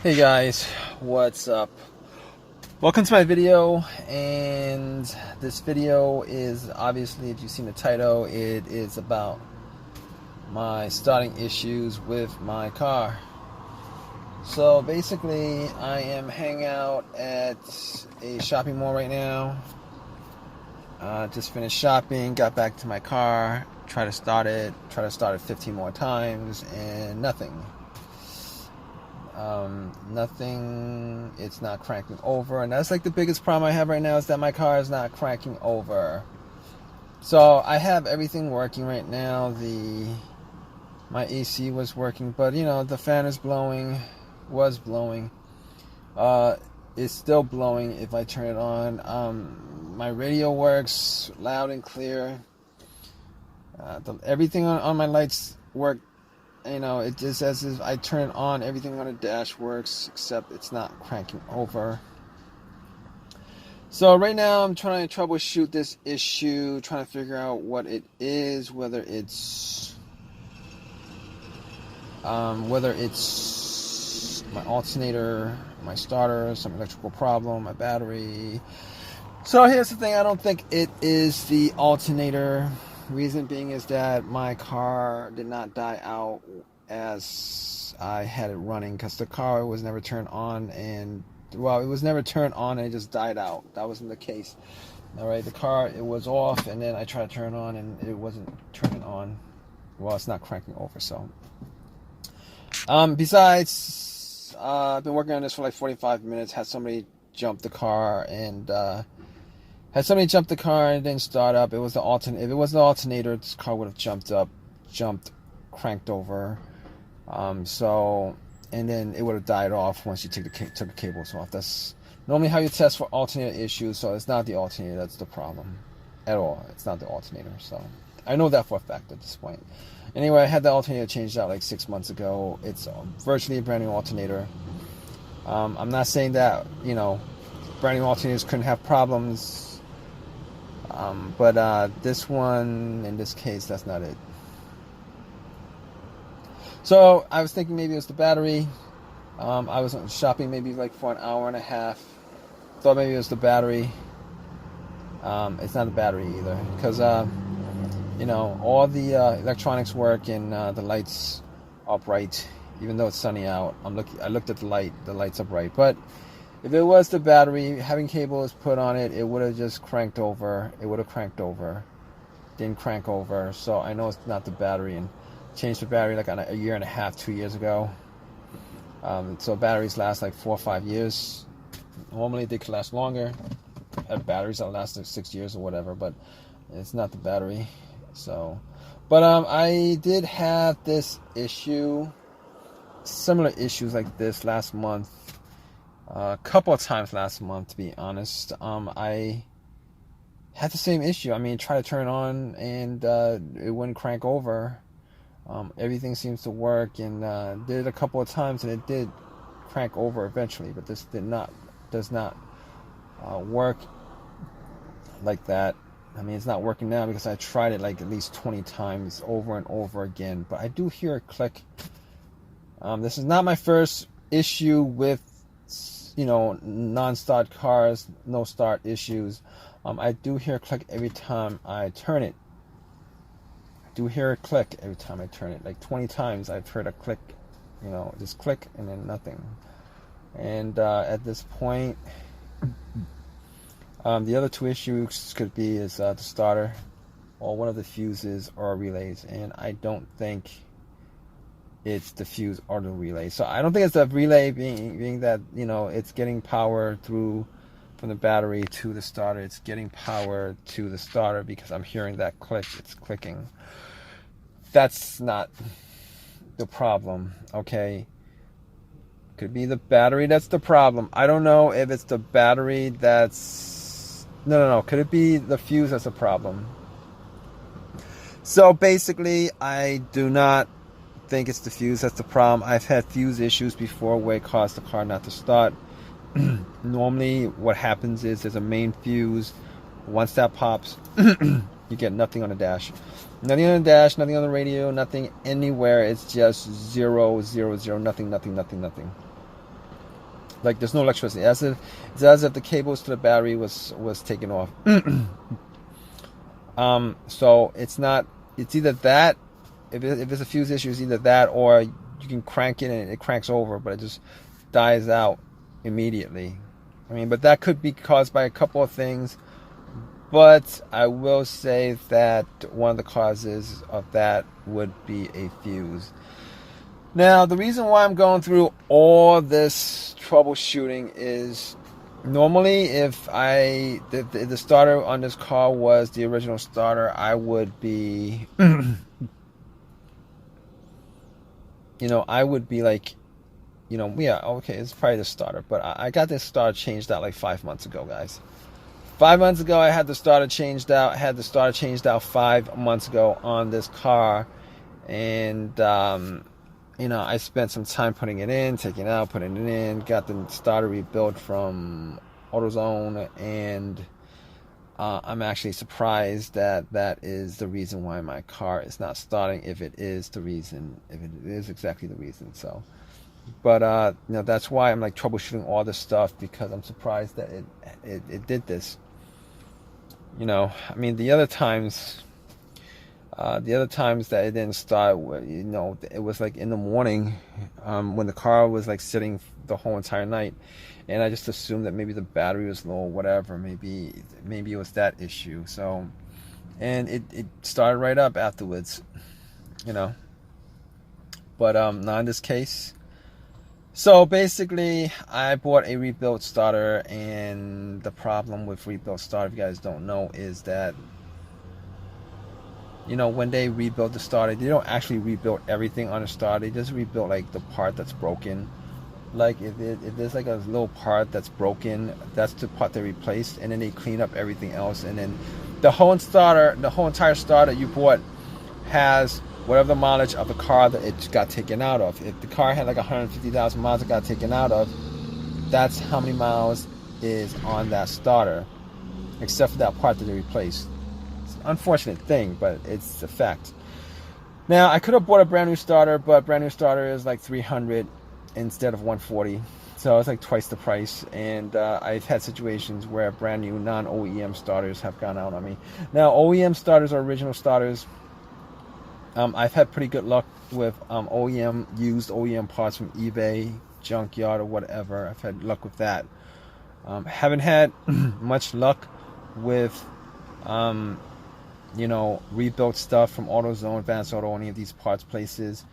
Hey guys, what's up? Welcome to my video, and this video is obviously, if you've seen the title, it is about my starting issues with my car. So basically, I am hanging out at a shopping mall right now. Just finished shopping, got back to my car, tried to start it 15 more times, and nothing. Nothing, it's not cranking over, and that's like the biggest problem I have right now, is that my car is not cranking over. So I have everything working right now. My AC was working, but the fan was blowing. It's still blowing if I turn it on. My radio works loud and clear. Everything on my lights work. It just, as if I turn it on, everything on the dash works, except it's not cranking over. So right now I'm trying to troubleshoot this issue, trying to figure out what it is, whether it's my alternator, my starter, some electrical problem, my battery. So here's the thing, I don't think it is the alternator. Reason being is that my car did not die out as I had it running, because the car was never turned on, and it was never turned on and it just died out. That wasn't the case. Alright, the car, it was off, and then I tried to turn it on and it wasn't turning on. Well, it's not cranking over. So besides, I've been working on this for like 45 minutes. Had somebody jump the car and it didn't start up. It was the alternator. If it was the alternator, this car would have jumped, cranked over. And then it would have died off once you took the cables off. That's normally how you test for alternator issues. So it's not the alternator that's the problem at all. It's not the alternator. So I know that for a fact at this point. Anyway, I had the alternator changed out like 6 months ago. It's virtually a brand new alternator. I'm not saying that brand new alternators couldn't have problems. But this one, in this case, that's not it. So I was thinking maybe it was the battery. I was shopping maybe like for an hour and a half. Thought maybe it was the battery. It's not the battery either, because all the electronics work and the lights are bright, even though it's sunny out. I looked at the light. The light's are bright, but if it was the battery, having cables put on it, it would have just cranked over. It would have cranked over. Didn't crank over. So I know it's not the battery, and changed the battery like a year and a half, 2 years ago. So batteries last like 4 or 5 years. Normally they could last longer. I have batteries that last like 6 years or whatever, but it's not the battery. So, but I did have this issue, similar issues like this last month. A couple of times last month, to be honest. I had the same issue. I mean, try to turn it on and it wouldn't crank over. Everything seems to work, and did it a couple of times, and it did crank over eventually. But this does not work like that. I mean, it's not working now because I tried it like at least 20 times over and over again. But I do hear a click. This is not my first issue with non-start cars, no start issues. I do hear a click every time I turn it. I do hear a click every time I turn it. Like 20 times I've heard a click, just click and then nothing. And at this point, the other two issues could be is the starter, or one of the fuses or relays, and I don't think it's the fuse or the relay. So I don't think it's the relay being that it's getting power through from the battery to the starter. It's getting power to the starter because I'm hearing that click. It's clicking. That's not the problem. Okay, could be the battery that's the problem. I don't know if it's the battery that's no. Could it be the fuse that's the problem? So basically, I do not think it's the fuse that's the problem. I've had fuse issues before where it caused the car not to start. Normally what happens is there's a main fuse. Once that pops, you get nothing on the dash. Nothing on the dash, nothing on the radio, nothing anywhere. It's just 0, 0, 0, nothing, nothing, nothing, nothing. Like there's no electricity. It's as if the cables to the battery was taken off. So it's not. It's either that. If it's a fuse issue, it's either that, or you can crank it and it cranks over, but it just dies out immediately. I mean, but that could be caused by a couple of things. But I will say that one of the causes of that would be a fuse. Now, the reason why I'm going through all this troubleshooting is normally if the starter on this car was the original starter, I would be, I would be like, yeah, okay, it's probably the starter. But I got this starter changed out like 5 months ago, guys. 5 months ago, I had the starter changed out. 5 months ago on this car. And, I spent some time putting it in, taking it out, putting it in. Got the starter rebuilt from AutoZone. And I'm actually surprised that is the reason why my car is not starting. If it is exactly the reason. So, but, that's why I'm like troubleshooting all this stuff, because I'm surprised that it did this. I mean, the other times that it didn't start, it was like in the morning, when the car was like sitting the whole entire night, and I just assumed that maybe the battery was low or whatever. Maybe it was that issue. So, and it started right up afterwards, but not in this case. So basically, I bought a rebuilt starter, and the problem with rebuilt starter, if you guys don't know, is that, when they rebuild the starter, they don't actually rebuild everything on the starter. They just rebuild like the part that's broken. Like if there's like a little part that's broken, that's the part they replaced, and then they clean up everything else, and then the whole entire starter you bought has whatever the mileage of the car that it got taken out of. If the car had like 150,000 miles it got taken out of, that's how many miles is on that starter, except for that part that they replaced. It's an unfortunate thing, but it's a fact. Now, I could have bought a brand new starter, but brand new starter is like $300 instead of $140. So it's like twice the price. And I've had situations where brand new non-OEM starters have gone out on me. Now, OEM starters are original starters. I've had pretty good luck with used OEM parts from eBay, junkyard, or whatever. I've had luck with that. Haven't had much luck with, rebuilt stuff from AutoZone, Advanced Auto, any of these parts places.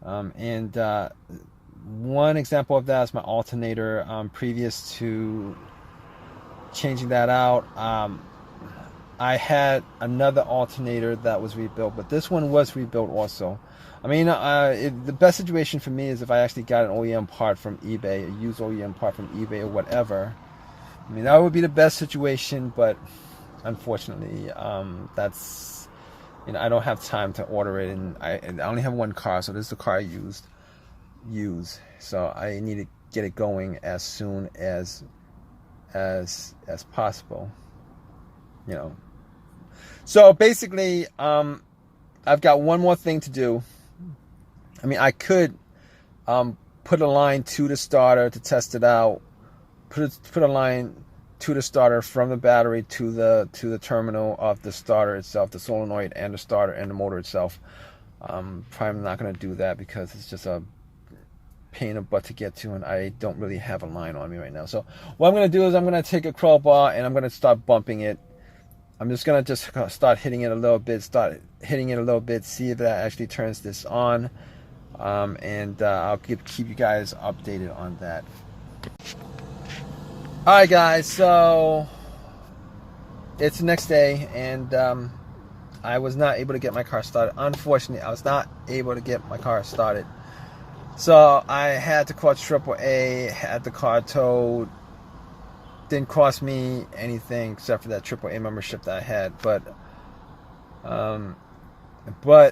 And one example of that is my alternator. Previous to changing that out, I had another alternator that was rebuilt, but this one was rebuilt also. I mean, the best situation for me is if I actually got an OEM part from eBay, a used OEM part from eBay or whatever. I mean, that would be the best situation, but unfortunately, that's, I don't have time to order it, and I only have one car, so this is the car I use. So I need to get it going as soon as possible. So basically, I've got one more thing to do. I mean, I could put a line to the starter to test it out. Put a line to the starter from the battery to the terminal of the starter itself, the solenoid and the starter and the motor itself. Probably not going to do that because it's just a pain in the butt to get to, and I don't really have a line on me right now. So what I'm going to do is I'm going to take a crowbar and I'm going to start bumping it. I'm just going to start hitting it a little bit, see if that actually turns this on. And I'll keep you guys updated on that. Alright guys, so it's the next day, and I was not able to get my car started. Unfortunately, I was not able to get my car started. So I had to call AAA, had the car towed. Didn't cost me anything except for that AAA membership that I had, but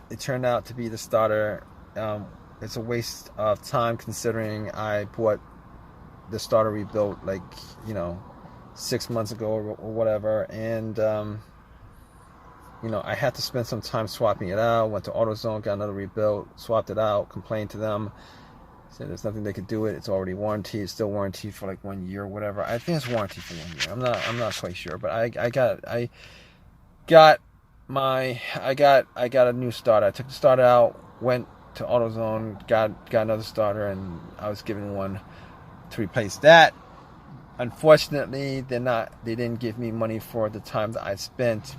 it turned out to be the starter. It's a waste of time considering I bought the starter rebuilt 6 months ago or whatever, and I had to spend some time swapping it out. Went to AutoZone, got another rebuilt, swapped it out, complained to them. Said there's nothing they could do it. It's already warranted. It's still warranted for like 1 year or whatever. I think it's warranted for 1 year. I'm not quite sure, but I got a new starter. I took the starter out, went to AutoZone, got another starter, and I was given one to replace that. Unfortunately, they didn't give me money for the time that I spent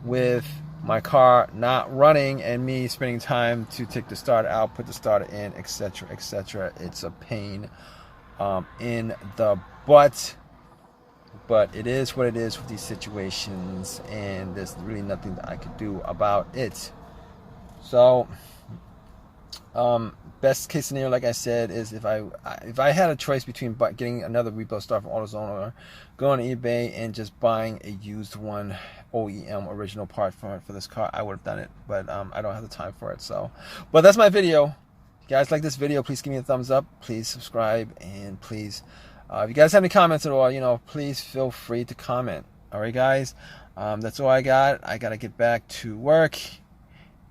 with my car not running and me spending time to take the starter out, put the starter in, etc., etc. It's a pain in the butt, but it is what it is with these situations, and there's really nothing that I could do about it. So best case scenario, like I said, is if I had a choice between getting another rebuild start from AutoZone or going to eBay and just buying a used one, OEM original part for this car, I would have done it, but I don't have the time for it. So, but that's my video. If you guys like this video, please give me a thumbs up, please subscribe, and please if you guys have any comments at all, please feel free to comment. All right, guys, that's all I got. I gotta get back to work,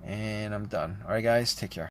and I'm done. All right, guys, take care.